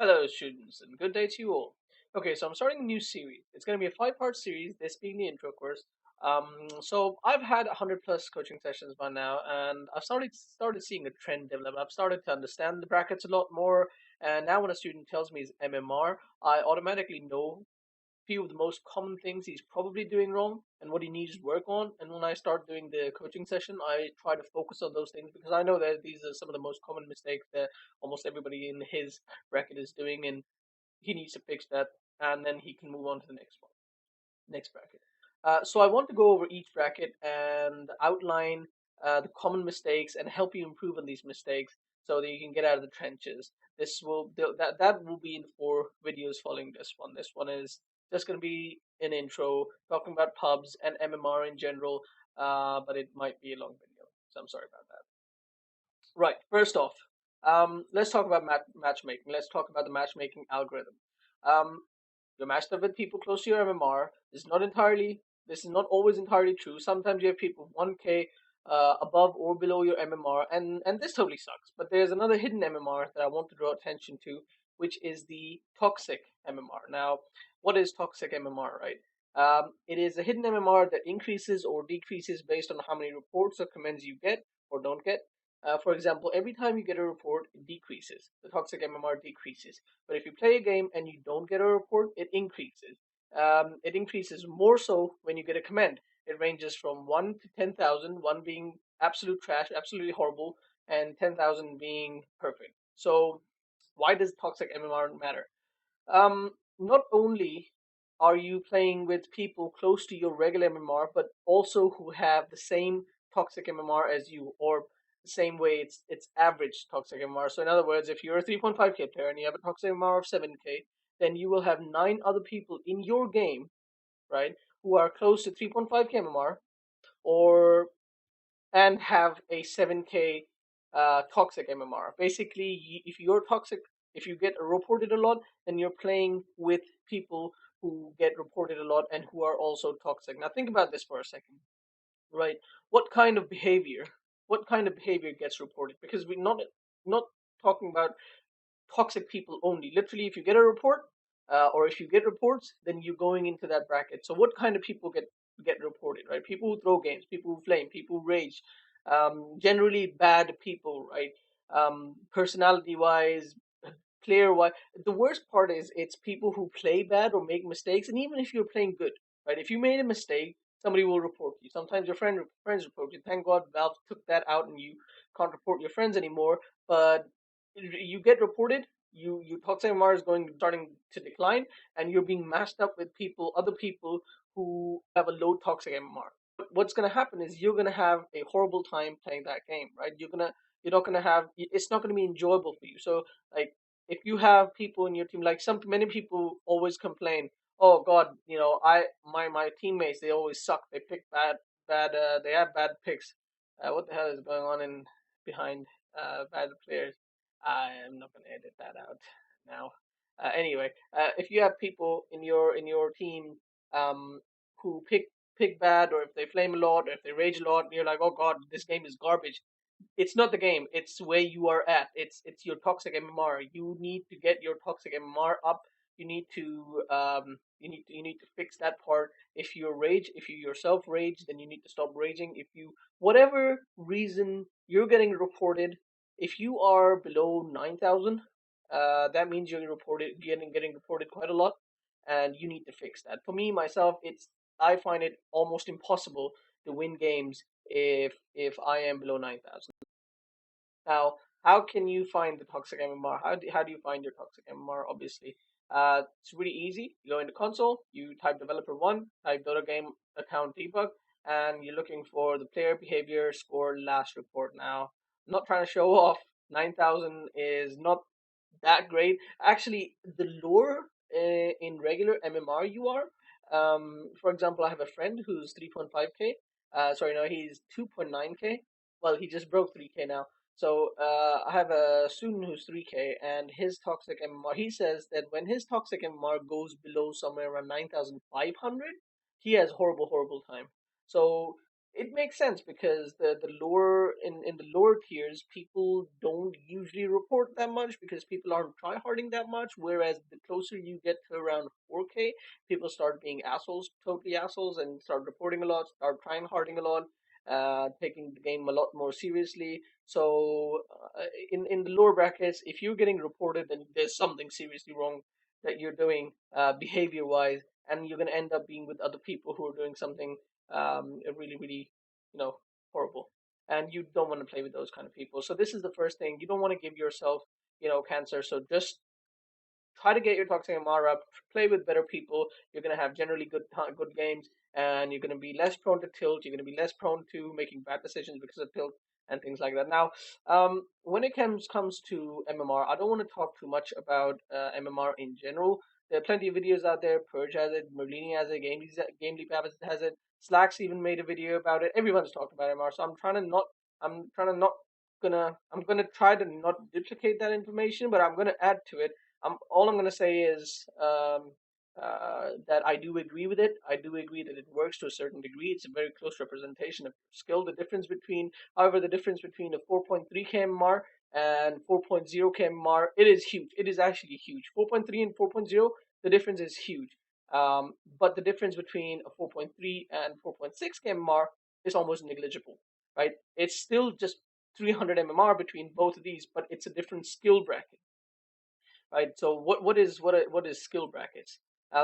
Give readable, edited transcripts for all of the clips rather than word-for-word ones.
Hello, students, and good day to you all. Okay, so I'm starting a new series. It's going to be a five-part series, this being the intro course. So I've had 100 plus coaching sessions by now, and I've started seeing a trend develop. I've started to understand the brackets a lot more, and now when a student tells me it's MMR, I automatically know few of the most common things he's probably doing wrong and what he needs to work on. And when I start doing the coaching session, I try to focus on those things because I know that these are some of the most common mistakes that almost everybody in his bracket is doing, and he needs to fix that, and then he can move on to the next one, next bracket. So I want to go over each bracket and outline the common mistakes and help you improve on these mistakes so that you can get out of the trenches. That will be in 4 videos following this one. This one is just going to be an intro talking about pubs and MMR in general, but it might be a long video, so I'm sorry about that. Right, first off, let's talk about matchmaking. Let's talk about the matchmaking algorithm. Um, you're matched up with people close to your MMR. This is not always entirely true. Sometimes you have people 1K above or below your MMR, and this totally sucks. But there's another hidden MMR that I want to draw attention to, which is the toxic MMR. Now, what is toxic MMR, right? It is a hidden MMR that increases or decreases based on how many reports or comments you get or don't get. For example, every time you get a report, it decreases. The toxic MMR decreases. But if you play a game and you don't get a report, it increases. It increases more so when you get a comment. It ranges from 1 to 10,000, 1 being absolute trash, absolutely horrible, and 10,000 being perfect. So, why does toxic MMR matter? Not only are you playing with people close to your regular MMR, but also who have the same toxic MMR as you, or the same way it's average toxic MMR. So in other words, if you're a 3.5k player and you have a toxic MMR of 7k, then you will have 9 other people in your game, right, who are close to 3.5k MMR, or and have a 7k toxic MMR. Basically, if you're toxic, if you get reported a lot, then you're playing with people who get reported a lot and who are also toxic. Now think about this for a second, right? What kind of behavior? What kind of behavior gets reported? Because we're not talking about toxic people only. Literally, if you get a report, or if you get reports, then you're going into that bracket. So what kind of people get reported, right? People who throw games, people who flame, people who rage, generally bad people, right? Personality wise, player wise. The worst part is it's people who play bad or make mistakes, and even if you're playing good, right? If you made a mistake, somebody will report you. Sometimes your friends report you. Thank God Valve took that out, and you can't report your friends anymore. But you get reported, your toxic MR is going starting to decline, and you're being matched up with other people who have a low toxic MR. What's going to happen is you're going to have a horrible time playing that game, right? You're not going to have it's not going to be enjoyable for you. So like if you have people in your team, like some many people always complain, oh God, my teammates, they always suck. They pick they have bad picks. What the hell is going on in behind bad players? I am not going to edit that out now. Anyway, if you have people in your team who pick bad, or if they flame a lot, or if they rage a lot, and you're like, oh God, this game is garbage. It's not the game. It's where you are at. It's your toxic MMR. You need to get your toxic MMR up. You need to fix that part. If you yourself rage, then you need to stop raging. If you whatever reason you're getting reported, if you are below 9,000, that means you're getting reported quite a lot, and you need to fix that. For me myself, I find it almost impossible to win games if I am below 9,000. Now, how can you find the toxic MMR? How do you find your toxic MMR? Obviously, it's really easy. You go into console, you type developer one, type Dota game account debug, and you're looking for the player behavior score last report. Now, I'm not trying to show off. 9,000 is not that great. Actually, the lower in regular MMR you are. For example, I have a friend who's 3.5k. Sorry, no, he's 2.9k. Well, he just broke 3k now. So I have a student who's 3k, and his toxic MMR. He says that when his toxic MMR goes below somewhere around 9,500, he has horrible, horrible time. So it makes sense because the lower in the lower tiers, people don't usually report that much because people aren't tryharding that much. Whereas the closer you get to around 4K, people start being assholes, totally assholes, and start reporting a lot, start trying harding a lot, taking the game a lot more seriously. So in the lower brackets, if you're getting reported, then there's something seriously wrong that you're doing behavior wise, and you're gonna end up being with other people who are doing something really, really, you know, horrible. And you don't want to play with those kind of people. So this is the first thing. You don't want to give yourself, cancer. So just try to get your toxic MR up, play with better people. You're going to have generally good games, and you're going to be less prone to tilt. You're going to be less prone to making bad decisions because of tilt and things like that. Now, when it comes to MMR, I don't want to talk too much about MMR in general. There are plenty of videos out there. Purge has it, Merlini has it, Game Leap has it. Slacks even made a video about it. Everyone's talked about MMR, so I'm trying to not I'm gonna try to not duplicate that information, but I'm gonna add to it. All I'm going to say is that I do agree with it. I do agree that it works to a certain degree. It's a very close representation of skill. However, the difference between a 4.3 kmr and 4.0 kmr, it is huge. It is actually huge. 4.3 and 4.0, the difference is huge. But the difference between a 4.3 and 4.6 kmr is almost negligible, right? It's still just 300 mmr between both of these, but it's a different skill bracket, right? So what is skill brackets?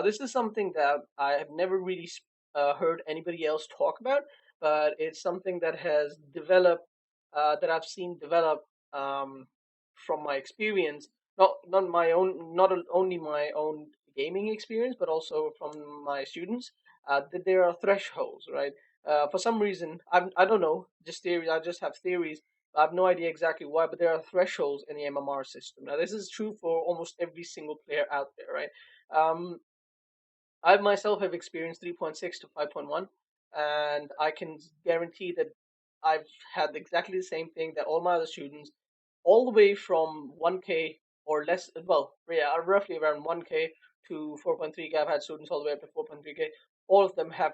This is something that I have never really heard anybody else talk about, but it's something that has developed, that I've seen develop from my experience, not only my own gaming experience, but also from my students. That there are thresholds, right? For some reason, I don't know, just theories. I just have theories. I have no idea exactly why, but there are thresholds in the MMR system. Now, this is true for almost every single player out there, right? Um, I myself have experienced 3.6 to 5.1, and I can guarantee that I've had exactly the same thing that all my other students, all the way from 1K or less, well, yeah, roughly around 1K to 4.3K. I've had students all the way up to 4.3K. All of them have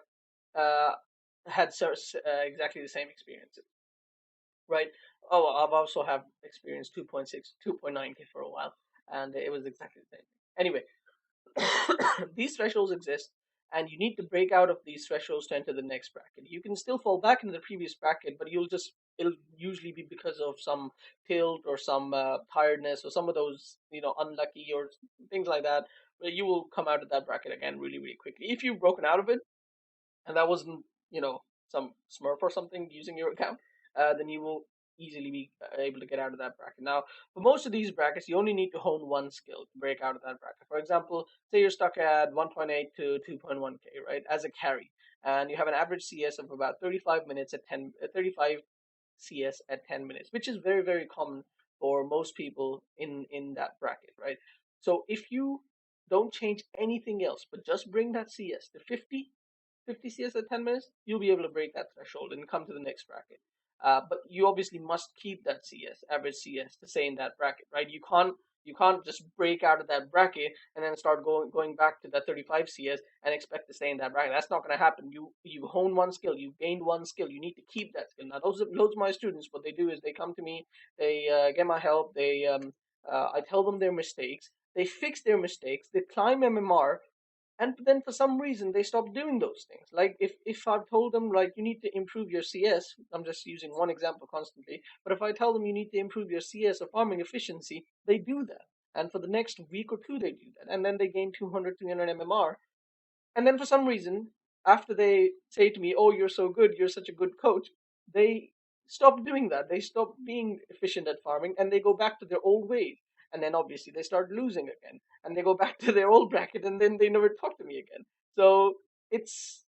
uh, had exactly the same experiences, right? Oh, I've also have experienced 2.6, 2.9K for a while, and it was exactly the same. Anyway, these thresholds exist, and you need to break out of these thresholds to enter the next bracket. You can still fall back into the previous bracket, but it'll usually be because of some tilt or some tiredness or some of those, unlucky or things like that. But you will come out of that bracket again really, really quickly. If you've broken out of it, and that wasn't, some Smurf or something using your account, then you will easily be able to get out of that bracket. Now, for most of these brackets, you only need to hone one skill to break out of that bracket. For example, say you're stuck at 1.8 to 2.1K, right, as a carry, and you have an average CS of about 35 minutes at 35 CS at 10 minutes, which is very, very common for most people in that bracket, right? So if you don't change anything else, but just bring that CS to 50 CS at 10 minutes, you'll be able to break that threshold and come to the next bracket. But you obviously must keep that CS, average CS, to stay in that bracket, right? You can't just break out of that bracket and then start going back to that 35 CS and expect to stay in that bracket. That's not going to happen. You hone one skill, you've gained one skill. You need to keep that skill. Now, those loads of my students, what they do is they come to me, they get my help. I tell them their mistakes. They fix their mistakes. They climb MMR, and then for some reason they stop doing those things. Like if I've told them, like, you need to improve your CS, I'm just using one example constantly, but if I tell them you need to improve your CS or farming efficiency, they do that, and for the next week or two they do that, and then they gain 200, 300 mmr. And then for some reason, after they say to me, "Oh, you're so good, you're such a good coach," they stop doing that. They stop being efficient at farming, and they go back to their old ways. And then obviously they start losing again, and they go back to their old bracket, and then they never talk to me again. So it's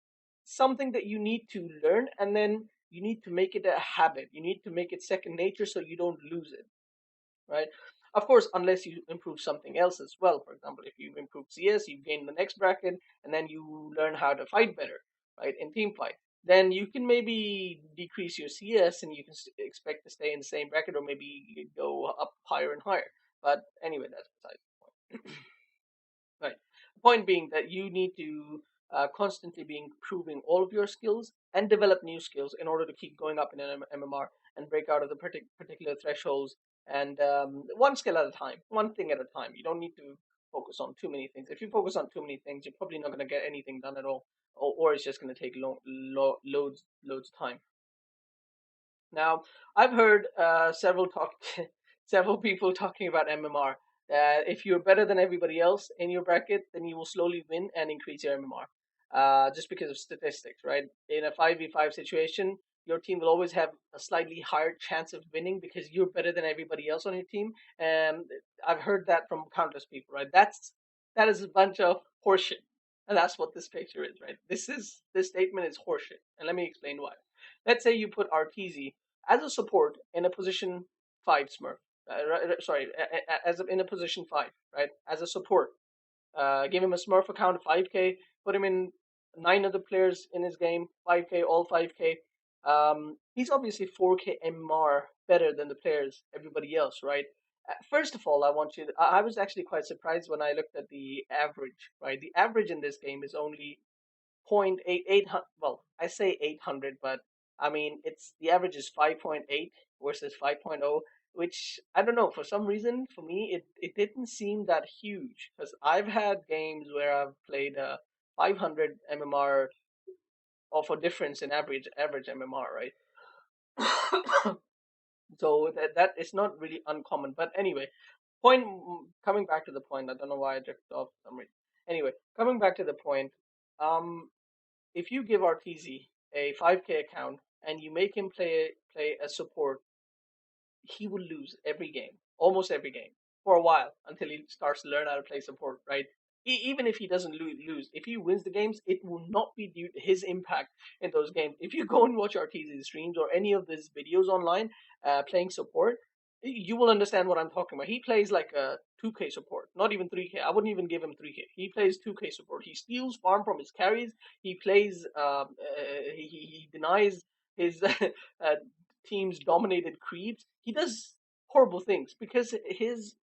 something that you need to learn, and then you need to make it a habit. You need to make it second nature so you don't lose it, right? Of course, unless you improve something else as well. For example, if you improve CS, you gain the next bracket, and then you learn how to fight better, right, in team fight. Then you can maybe decrease your CS, and you can expect to stay in the same bracket, or maybe go up higher and higher. But anyway, that's besides the point. Right. The point being that you need to constantly being proving all of your skills and develop new skills in order to keep going up in an MMR and break out of the particular thresholds and one skill at a time, one thing at a time. You don't need to focus on too many things. If you focus on too many things, you're probably not going to get anything done at all, or it's just going to take loads time. Now, I've heard several people talking about MMR. That if you're better than everybody else in your bracket, then you will slowly win and increase your MMR. Just because of statistics, right? In a 5v5 situation, your team will always have a slightly higher chance of winning because you're better than everybody else on your team. And I've heard that from countless people, right? That is a bunch of horseshit. And that's what this picture is, right? This statement is horseshit. And let me explain why. Let's say you put RTZ as a support in a position 5 Smurf. Sorry, in a position 5, right? As a support. Give him a Smurf account, 5k. Put him in 9 other players in his game, 5k, all 5k. He's obviously 4k MR better than the players, everybody else, right? First of all, I was actually quite surprised when I looked at the average, right? The average in this game is only 0.88. Well, I say 800, but I mean it's the average is 5.8 versus 5.0, which I don't know, for some reason for me it didn't seem that huge because I've had games where I've played 500 MMR of a difference in average MMR, right? So that is not really uncommon. But anyway, coming back to the point, I don't know why I drifted off for some reason. Anyway, coming back to the point, um, if you give RTZ a 5k account and you make him play a support, he will lose every game, almost every game, for a while until he starts to learn how to play support, right? Even if he doesn't lose, if he wins the games, it will not be due to his impact in those games. If you go and watch RTZ streams or any of his videos online playing support, you will understand what I'm talking about. He plays like a 2k support, not even 3k. I wouldn't even give him 3k. He plays 2k support. He steals farm from his carries. He plays. He denies his team's dominated creeps. He does horrible things because his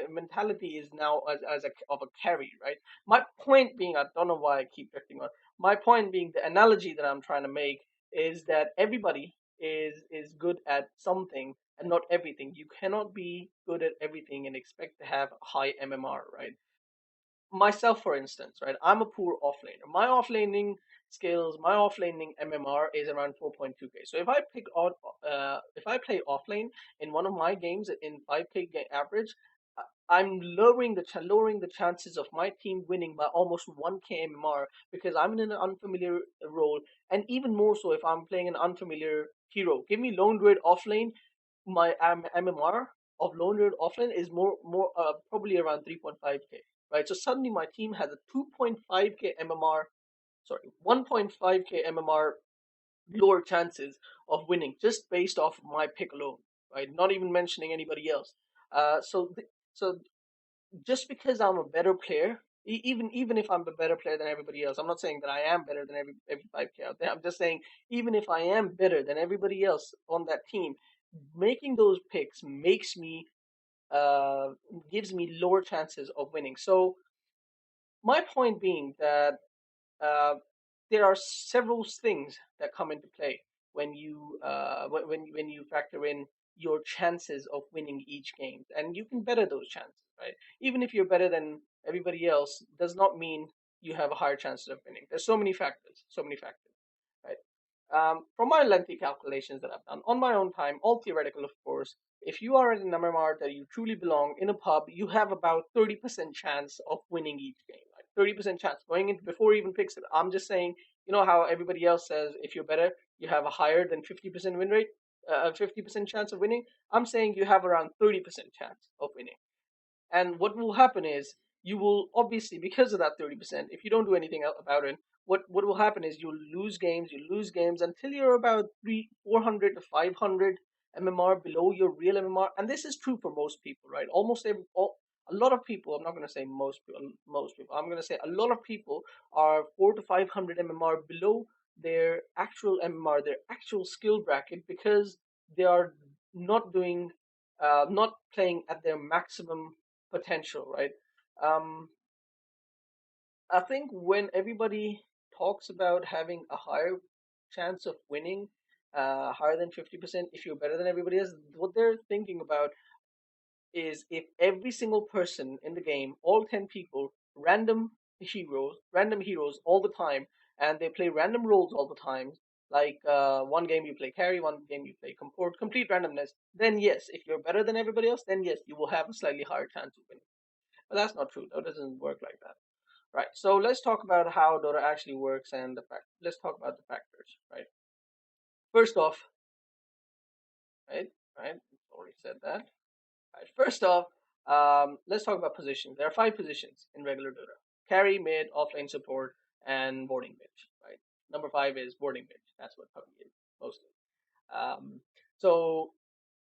mentality is now as of a carry, right? My point being, I don't know why I keep drifting on. My point being, the analogy that I'm trying to make is that everybody is good at something and not everything. You cannot be good at everything and expect to have a high MMR, right? Myself, for instance, right? I'm a poor offlaner. My offlaning skills, my offlaning MMR is around 4.2k. So if I play offlane in one of my games in 5k average, I'm lowering the chances of my team winning by almost 1k MMR because I'm in an unfamiliar role, and even more so if I'm playing an unfamiliar hero. Give me Lone Druid offlane, my MMR of Lone Raid offline is more probably around 3.5k, right? So suddenly my team has a 2.5k MMR, sorry, 1.5k MMR lower chances of winning just based off my pick alone, right? Not even mentioning anybody else. So just because I'm a better player, even if I'm a better player than everybody else, I'm not saying that I am better than every 5k out there. I'm just saying even if I am better than everybody else on that team, making those picks makes me uh, gives me lower chances of winning. So my point being that uh, there are several things that come into play when you factor in your chances of winning each game, and you can better those chances, right? Even if you're better than everybody else, does not mean you have a higher chance of winning. There's so many factors, right? From my lengthy calculations that I've done on my own time, all theoretical, of course, if you are in an MMR that you truly belong in a pub, you have about 30% chance of winning each game. Like 30% chance going in before he even picks it. I'm just saying, you know how everybody else says if you're better, you have a higher than 50% win rate, 50% chance of winning. I'm saying you have around 30% chance of winning. And what will happen is you will obviously, because of that 30%, if you don't do anything about it, what will happen is you lose games until you're about 400 to 500 MMR below your real MMR. And this is true for most people, right? A lot of people, I'm not going to say most people, I'm going to say a lot of people are 4 to 500 MMR below their actual MMR, their actual skill bracket, because they are not playing at their maximum potential, right? Um, I think when everybody talks about having a higher chance of winning, higher than 50%, if you're better than everybody else, what they're thinking about is if every single person in the game, all 10 people, random heroes all the time, and they play random roles all the time, like one game you play carry, one game you play comport, complete randomness, then yes, if you're better than everybody else, then yes, you will have a slightly higher chance of winning. But that's not true. Though. It doesn't work like that. Right. So let's talk about how Dota actually works and the fact. Let's talk about the factors. Right. First off, right, right. Already said that. Right. First off, let's talk about positions. There are five positions in regular Dota: carry, mid, offlane support, and boarding mid. Right. Number five is boarding mid. That's what PUBG is mostly. So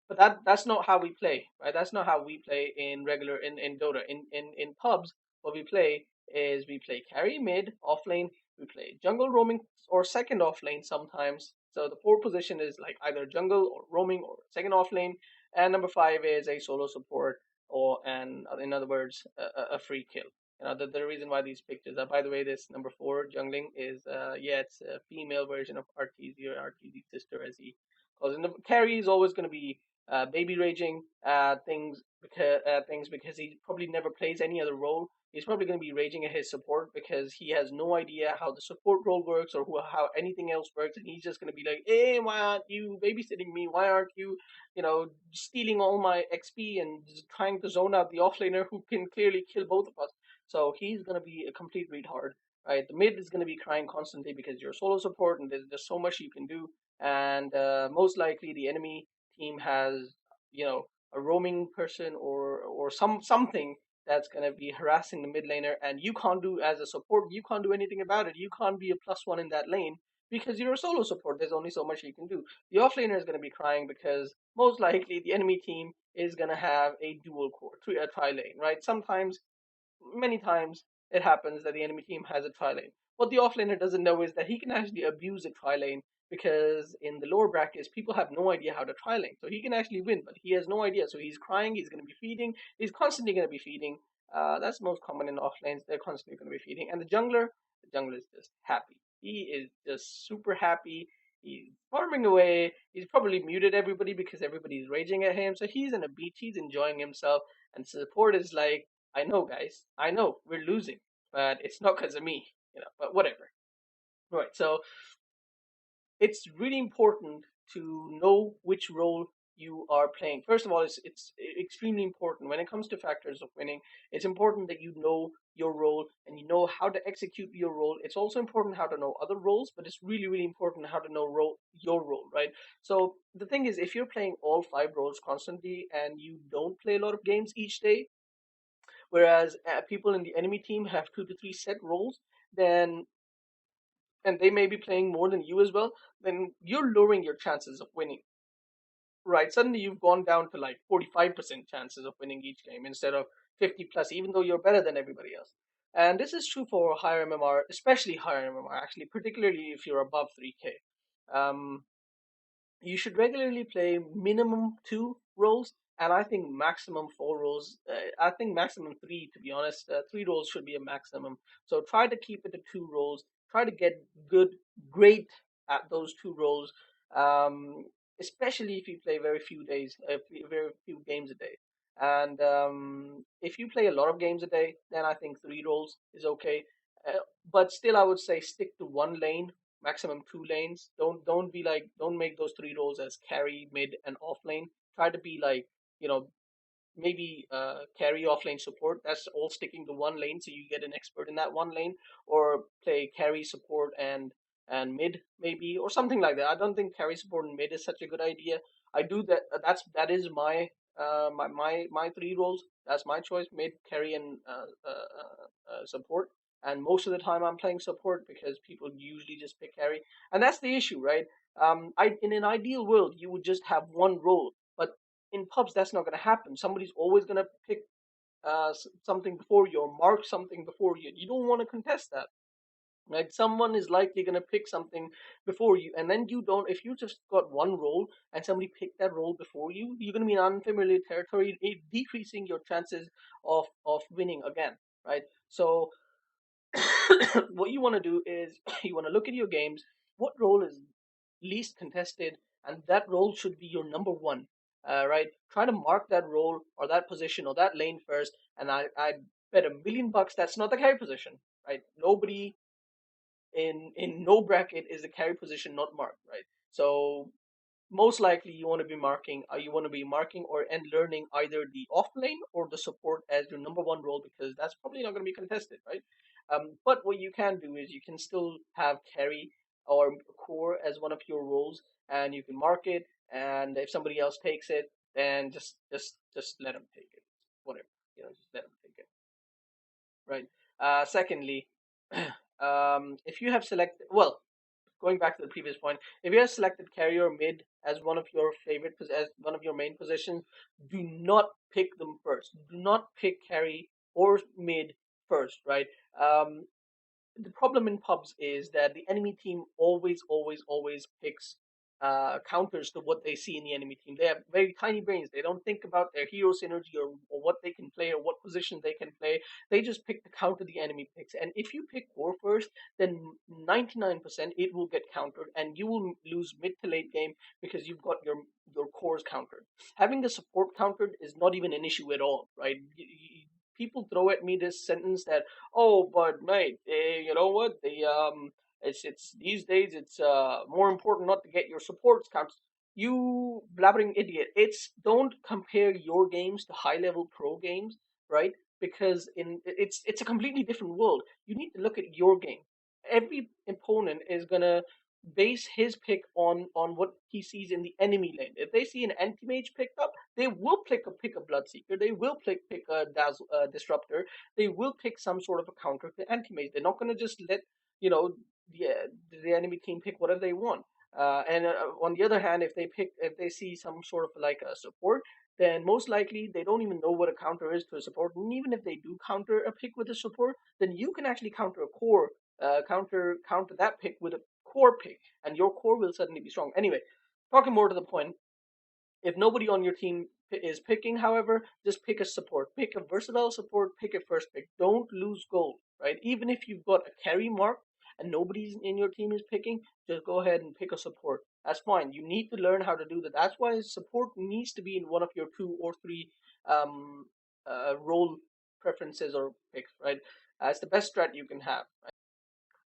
but that's not how we play, right? That's not how we play in regular in Dota. In pubs, what we play is we play carry mid, off lane, we play jungle roaming or second off lane sometimes. So the fourth position is like either jungle or roaming or second off lane, and number five is a solo support or and in other words a free kill. You know the reason why these pictures are by the way this number four jungling is yeah it's a female version of RTZ or RTZ sister as he calls it. And the carry is always going to be baby raging things because he probably never plays any other role. He's probably going to be raging at his support because he has no idea how the support role works or how anything else works, and he's just going to be like, "Hey, why aren't you babysitting me? Why aren't you, stealing all my XP and just trying to zone out the offlaner who can clearly kill both of us?" So he's going to be a complete retard. Right, the mid is going to be crying constantly because you're solo support and there's just so much you can do, and most likely the enemy team has a roaming person or something that's going to be harassing the mid laner, and you can't do as a support, you can't do anything about it. You can't be a plus one in that lane because you're a solo support. There's only so much you can do. The offlaner is going to be crying because most likely the enemy team is going to have a dual core, a tri lane, right? Sometimes, many times, it happens that the enemy team has a tri lane. What the offlaner doesn't know is that he can actually abuse a tri lane because in the lower brackets, people have no idea how to tri lane. So he can actually win, but he has no idea. So he's crying, he's going to be feeding, he's constantly going to be feeding. That's most common in off lanes. They're constantly going to be feeding. And the jungler is just happy. He is just super happy. He's farming away. He's probably muted everybody because everybody's raging at him. So he's in a beach. He's enjoying himself. And support is like, I know, guys. I know we're losing, but it's not because of me, But whatever. Right. So it's really important to know which role you are playing. First of all, it's extremely important when it comes to factors of winning. It's important that you know your role and you know how to execute your role. It's also important how to know other roles, but it's really really important how to know your role, right? So the thing is, if you're playing all five roles constantly and you don't play a lot of games each day, whereas people in the enemy team have two to three set roles, then and they may be playing more than you as well, then you're lowering your chances of winning. Right? Suddenly you've gone down to like 45% chances of winning each game instead of 50 plus, even though you're better than everybody else. And this is true for higher MMR, especially higher MMR, actually, particularly if you're above 3K. Um, you should regularly play minimum two roles, and I think maximum four roles. I think maximum three, to be honest. Three roles should be a maximum. So try to keep it to two roles. Try to get great at those two roles. Um, Especially if you play very few games a day. And if you play a lot of games a day, then I think three roles is okay. But still, I would say stick to one lane, maximum two lanes. Don't make those three roles as carry, mid, and off lane. Try to be like, you know, maybe carry offlane support. That's all sticking to one lane, so you get an expert in that one lane, or play carry support and mid maybe, or something like that. I don't think carry support and mid is such a good idea. I do that. That is my three roles. That's my choice: mid, carry, and support. And most of the time, I'm playing support because people usually just pick carry, and that's the issue, right? In an ideal world, you would just have one role, but in pubs that's not going to happen. Somebody's always going to pick something before you or mark something before you. You don't want to contest that, right? Someone is likely going to pick something before you, and then you don't. If you just got one role and somebody picked that role before you, you're going to be in unfamiliar territory, decreasing your chances of winning again, right? So What you want to do is you want to look at your games. What role is least contested, and that role should be your number one. Right? Try to mark that role or that position or that lane first, and I bet $1 million that's not the carry position. Right? Nobody in no bracket is the carry position not marked. Right? So most likely you want to be marking or and learning either the off lane or the support as your number one role, because that's probably not going to be contested, right? But what you can do is you can still have carry or core as one of your roles, and you can mark it, and if somebody else takes it, then just let them take it, whatever, just let them take it, right? Secondly, if you have selected, well, going back to the previous point, if you have selected carry or mid as one of your as one of your main positions, do not pick them first. Do not pick carry or mid first, right? Um, the problem in pubs is that the enemy team always picks counters to what they see in the enemy team. They have very tiny brains. They don't think about their hero synergy or what they can play or what position they can play. They just pick the counter the enemy picks. And if you pick core first, then 99% it will get countered, and you will lose mid to late game because you've got your cores countered. Having the support countered is not even an issue at all, right? People throw at me this sentence that, oh, but mate, you know what? It's these days it's more important not to get your supports counts. You blabbering idiot! It's don't compare your games to high level pro games, right? Because it's a completely different world. You need to look at your game. Every opponent is gonna base his pick on what he sees in the enemy lane. If they see an anti mage picked up, they will pick a bloodseeker. They will pick a disruptor. They will pick some sort of a counter to anti-mage. They're not going to just let you know the enemy team pick whatever they want. And on the other hand, if they see some sort of like a support, then most likely they don't even know what a counter is to a support. And even if they do counter a pick with a support, then you can actually counter a core, counter that pick with a core pick, and your core will suddenly be strong. Anyway, talking more to the point, if nobody on your team is picking, however, just pick a support. Pick a versatile support, pick a first pick. Don't lose gold, right? Even if you've got a carry mark and nobody in your team is picking, just go ahead and pick a support. That's fine. You need to learn how to do that. That's why support needs to be in one of your two or three um, role preferences or picks, right? It's the best strat you can have. Right?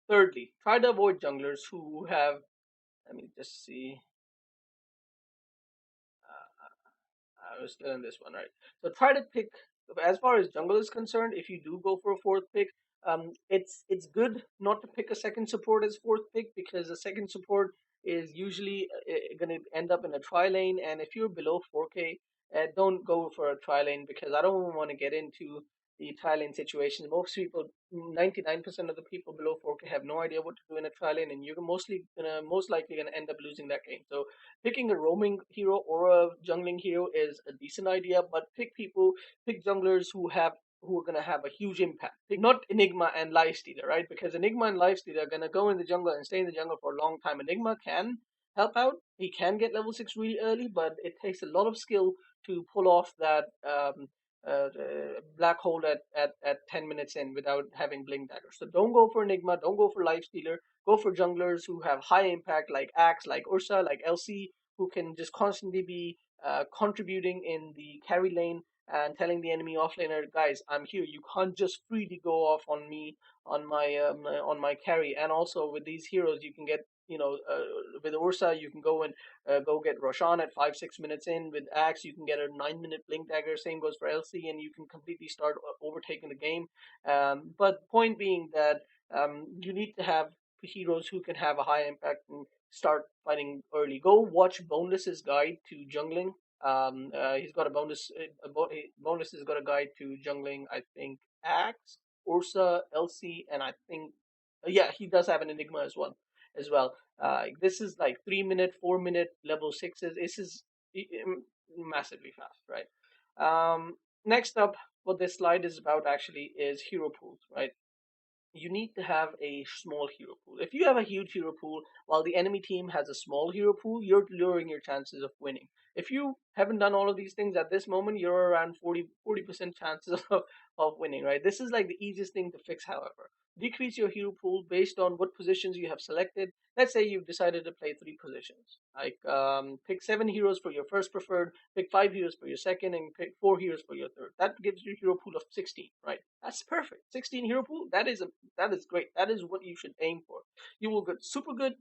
Thirdly, try to avoid junglers who have. Let me just see. I was still in this one, right? So try to pick. As far as jungle is concerned, if you do go for a fourth pick, it's good not to pick a second support as fourth pick, because a second support is usually going to end up in a tri lane, and if you're below 4K, don't go for a tri lane, because I don't want to get into the tri lane situations. Most people, 99% of the people below 4K have no idea what to do in a tri lane, and you're most likely gonna end up losing that game. So picking a roaming hero or a jungling hero is a decent idea, but pick junglers who are gonna have a huge impact. Pick not Enigma and Lifestealer, right? Because Enigma and Lifestealer are gonna go in the jungle and stay in the jungle for a long time. Enigma can help out. He can get level 6 really early, but it takes a lot of skill to pull off that black hole at 10 minutes in without having blink dagger. So don't go for Enigma, don't go for Lifestealer. Go for junglers who have high impact, like Axe, like Ursa, like LC, who can just constantly be contributing in the carry lane and telling the enemy offlaner, guys, I'm here. You can't just freely go off on me on my carry. And also with these heroes, you can get with Ursa, you can go and go get Roshan at 5-6 minutes in. With Axe, you can get a 9-minute blink dagger. Same goes for LC, and you can completely start overtaking the game. But point being that you need to have heroes who can have a high impact and start fighting early. Go watch Boneless's guide to jungling. He's got a bonus has got a guide to jungling. I think Axe, Ursa, LC, and I think yeah, he does have an Enigma as well. This is like 3 minute, 4 minute level sixes. This is massively fast, right? Next up, what this slide is about actually is hero pools, right? You need to have a small hero pool. If you have a huge hero pool while the enemy team has a small hero pool, you're lowering your chances of winning. If you haven't done all of these things at this moment, you're around 40% chances of winning, right? This is like the easiest thing to fix, however. decrease your hero pool based on what positions you have selected. Let's say you've decided to play three positions. Like pick seven heroes for your first preferred, pick five heroes for your second, and pick four heroes for your third. That gives you a hero pool of 16, right? That's perfect. 16 hero pool. That is great. That is what you should aim for. You will get super good.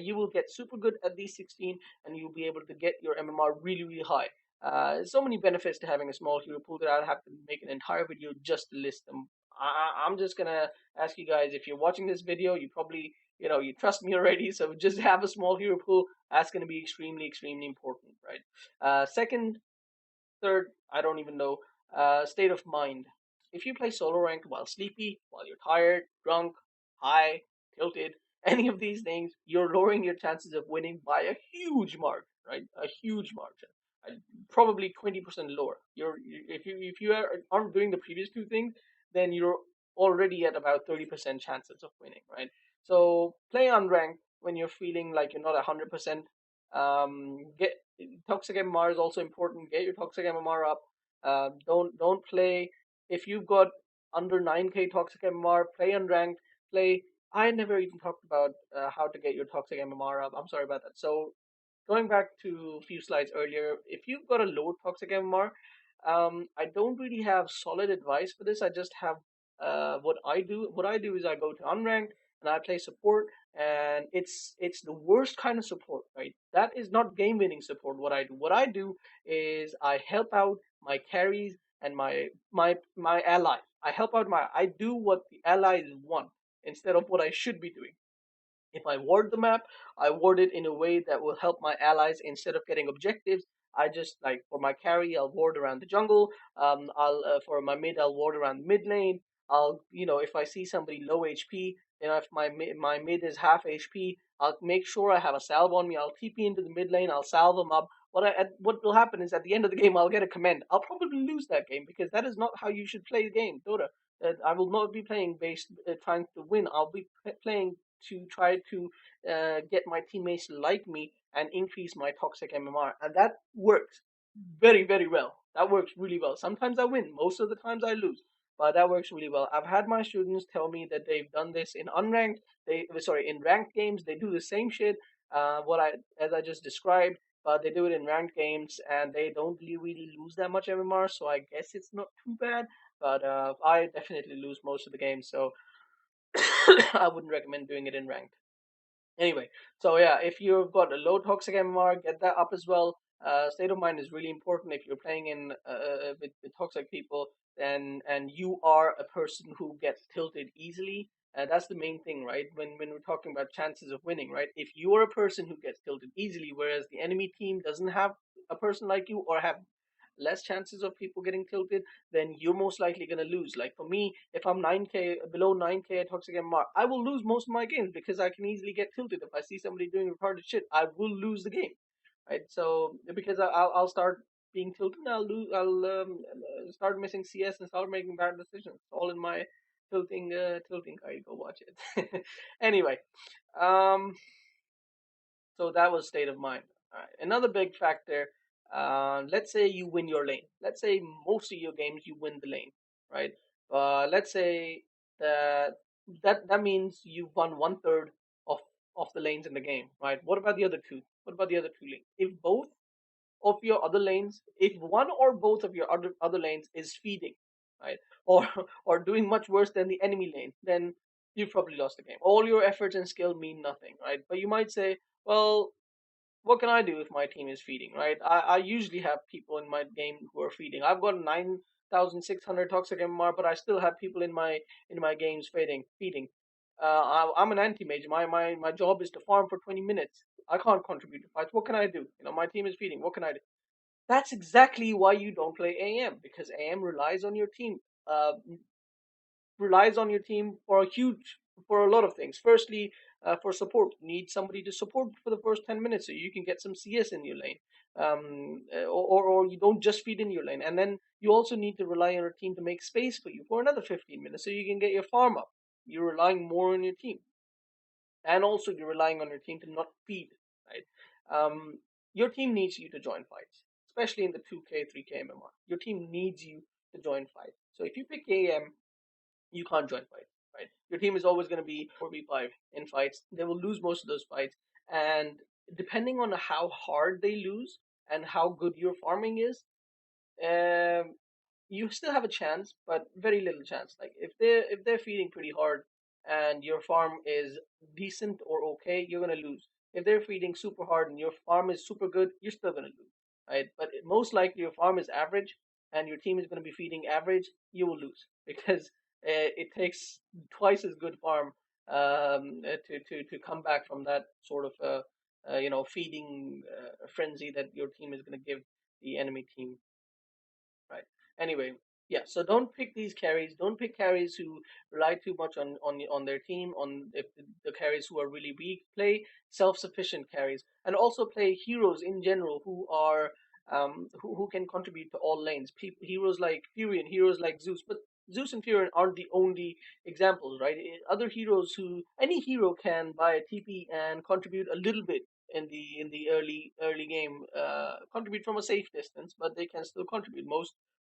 You will get super good at these 16, and you'll be able to get your MMR really, really high. So many benefits to having a small hero pool that I'll have to make an entire video just to list them. I'm just gonna ask you guys, if you're watching this video, you probably, you trust me already, so just have a small hero pool. That's gonna be extremely, extremely important, right? Second, third, I don't even know. State of mind. If you play solo ranked while sleepy, while you're tired, drunk, high, tilted, any of these things, you're lowering your chances of winning by a huge margin, right? A huge margin. Probably 20% lower. Aren't doing the previous two things, then you're already at about 30% chances of winning, right? So play unranked when you're feeling like you're not 100%. Get toxic MMR is also important. Get your toxic MMR up. Don't play if you've got under 9k toxic MMR. Play unranked. Play. I never even talked about how to get your toxic MMR up. I'm sorry about that. So going back to a few slides earlier, if you've got a low toxic MMR, I don't really have solid advice for this. I just have what I do. What I do is I go to unranked and I play support, and it's the worst kind of support, right? That is not game winning support. What I do. What I do is I help out my carries and my ally. I help out my. I do what the allies want instead of what I should be doing. If I ward the map, I ward it in a way that will help my allies instead of getting objectives. I just like for my carry, I'll ward around the jungle. I'll for my mid, I'll ward around the mid lane. If I see somebody low HP, if my mid is half HP, I'll make sure I have a salve on me. I'll TP into the mid lane. I'll salve them up. What will happen is at the end of the game, I'll get a command. I'll probably lose that game because that is not how you should play the game, Dota. I will not be playing based trying to win. I'll be playing to try to get my teammates to like me and increase my toxic MMR, and that works very, very well. That works really well. Sometimes I win, most of the times I lose, but that works really well. I've had my students tell me that they've done this in unranked, in ranked games. They do the same shit, as I just described, but they do it in ranked games, and they don't really lose that much MMR. So I guess it's not too bad. But I definitely lose most of the games, so I wouldn't recommend doing it in ranked. Anyway, so yeah, if you've got a low toxic MMR, get that up as well. State of mind is really important if you're playing in with toxic people, and you are a person who gets tilted easily. That's the main thing, right? When we're talking about chances of winning, right? If you are a person who gets tilted easily, whereas the enemy team doesn't have a person like you or have less chances of people getting tilted, then you're most likely going to lose. Like for me, if I'm 9k below 9k at toxic MR, I will lose most of my games because I can easily get tilted. If I see somebody doing retarded shit, I will lose the game, right? So because I'll start being tilted, and I'll start missing CS and start making bad decisions. It's all in my tilting guide. Go watch it. Anyway, um, so that was state of mind. All right. Another big factor. Let's say you win your lane. Let's say most of your games you win the lane, right? Let's say that that means you've won one third of the lanes in the game, right? What about the other two? What about the other two lanes? If both of your other lanes, if one or both of your other lanes is feeding, right, or or doing much worse than the enemy lane, then you've probably lost the game. All your efforts and skill mean nothing, right? But you might say, well, what can I do if my team is feeding, right? I usually have people in my game who are feeding. I've got 9,600 toxic MMR, but I still have people in my games feeding. I'm an anti-mage. My job is to farm for 20 minutes. I can't contribute to fights. What can I do? My team is feeding. What can I do? That's exactly why you don't play AM, because AM uh, relies on your team for a lot of things. Firstly, for support, you need somebody to support for the first 10 minutes so you can get some CS in your lane, or you don't just feed in your lane. And then you also need to rely on your team to make space for you for another 15 minutes so you can get your farm up. You're relying more on your team, and also you're relying on your team to not feed, right? Your team needs you to join fights, especially in the 2k 3k MMR. Your team needs you to join fights. So if you pick AM, you can't join fights. right? Your team is always going to be 4v5 in fights. They will lose most of those fights, and depending on how hard they lose and how good your farming is, um, you still have a chance, but very little chance. Like if they're feeding pretty hard and your farm is decent or okay, you're gonna lose. If they're feeding super hard and your farm is super good, you're still gonna lose, right? But most likely your farm is average and your team is gonna be feeding average, you will lose because it takes twice as good farm to come back from that sort of feeding frenzy that your team is gonna give the enemy team. Right. Anyway, yeah. So don't pick these carries. Don't pick carries who rely too much on their team. On if the carries who are really weak, play self-sufficient carries, and also play heroes in general who are who can contribute to all lanes. Heroes like Fury and heroes like Zeus, but Zeus and Fury aren't the only examples, right? Other heroes who any hero can buy a TP and contribute a little bit in the early game, contribute from a safe distance, but they can still contribute.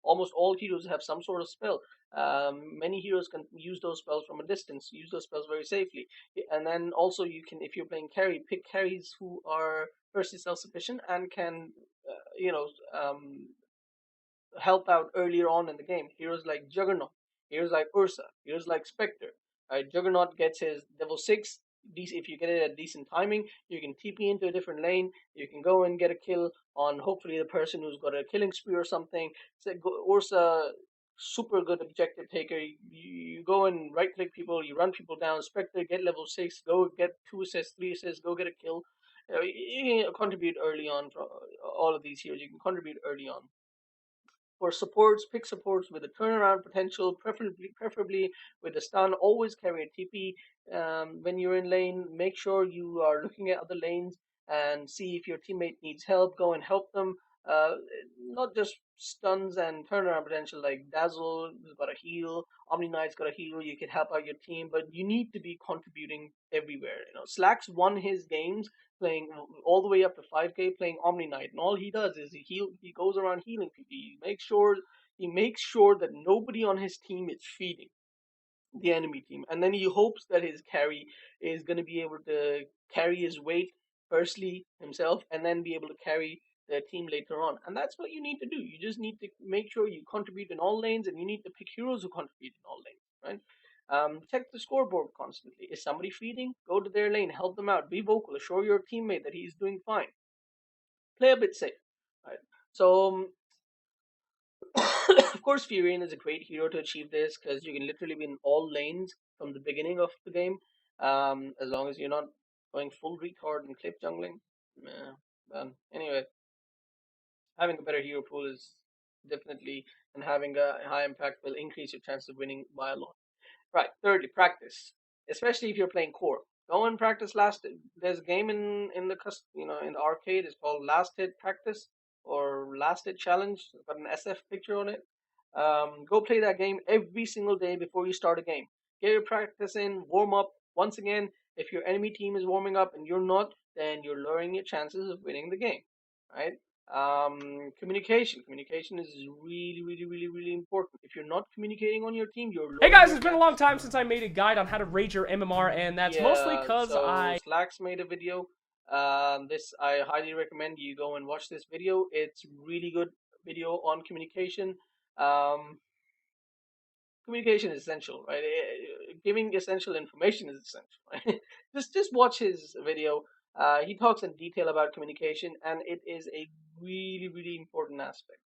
Almost all heroes have some sort of spell. Many heroes can use those spells from a distance, use those spells very safely. And then also you can, if you're playing carry, pick carries who are firstly self-sufficient and can, help out earlier on in the game. Heroes like Juggernaut, heroes like Ursa, heroes like Spectre. Juggernaut gets his level 6. If you get it at decent timing, you can TP into a different lane. You can go and get a kill on hopefully the person who's got a killing spree or something. So Ursa, super good objective taker. You go and right click people, you run people down. Spectre, get level 6, go get 2 assists, 3 assists, go get a kill. You can contribute early on for all of these heroes. You can contribute early on. For supports, pick supports with a turnaround potential, preferably with a stun. Always carry a TP when you're in lane. Make sure you are looking at other lanes and see if your teammate needs help. Go and help them. Uh, Not just stuns and turnaround potential like Dazzle has got a heal, Omni Knight's got a heal. You can help out your team, but you need to be contributing everywhere. Slacks won his games playing all the way up to 5K playing Omni Knight, and all he does is he goes around healing people. He makes sure that nobody on his team is feeding the enemy team, and then he hopes that his carry is going to be able to carry his weight firstly himself, and then be able to carry the team later on. And that's what you need to do. You just need to make sure you contribute in all lanes, and you need to pick heroes who contribute in all lanes, right? Check the scoreboard constantly. Is somebody feeding? Go to their lane, help them out. Be vocal. Assure your teammate that he's doing fine. Play a bit safe, right? So of course, Furion is a great hero to achieve this because you can literally be in all lanes from the beginning of the game, as long as you're not going full retard and clip jungling. Yeah, anyway, having a better hero pool is definitely, and having a high impact will increase your chance of winning by a lot. Right. Thirdly, practice, especially if you're playing core. Go and practice last. There's a game in the arcade. It's called Last Hit Practice or Last Hit Challenge. It's got an SF picture on it. Go play that game every single day before you start a game. Get your practice in. Warm up. Once again, if your enemy team is warming up and you're not, then you're lowering your chances of winning the game. Right? Communication is really, really, really, really important. If you're not communicating on your team, you're Hey lowering guys, your it's been a long chances. time since I made a guide on how to raid your MMR, and that's mostly Yeah, because so I... Slacks made a video. This I highly recommend you go and watch this video. It's really good video on communication. Um, Communication is essential, right? Giving essential information is essential, right? Just watch his video. He talks in detail about communication, and it is a really, really important aspect.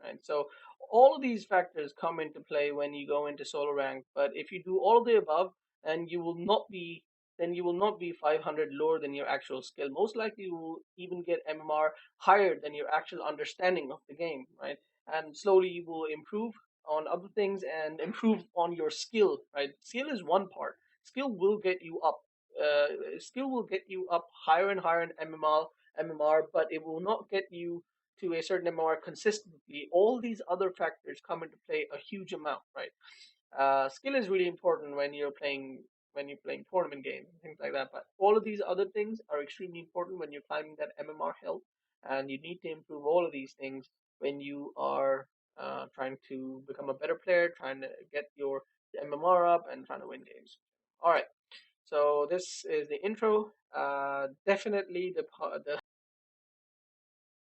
Right? So all of these factors come into play when you go into solo rank. But if you do all of the above, and you will not be then you will not be 500 lower than your actual skill. Most likely, you will even get MMR higher than your actual understanding of the game, right? And slowly, you will improve on other things and improve on your skill, right? Skill is one part. Skill will get you up. Skill will get you up higher and higher in MMR, but it will not get you to a certain amount consistently. All these other factors come into play a huge amount, right? Skill is really important when you're playing tournament games and things like that. But all of these other things are extremely important when you're climbing that MMR hill, and you need to improve all of these things when you are trying to become a better player, trying to get your the MMR up, and trying to win games. All right. So this is the intro. Definitely the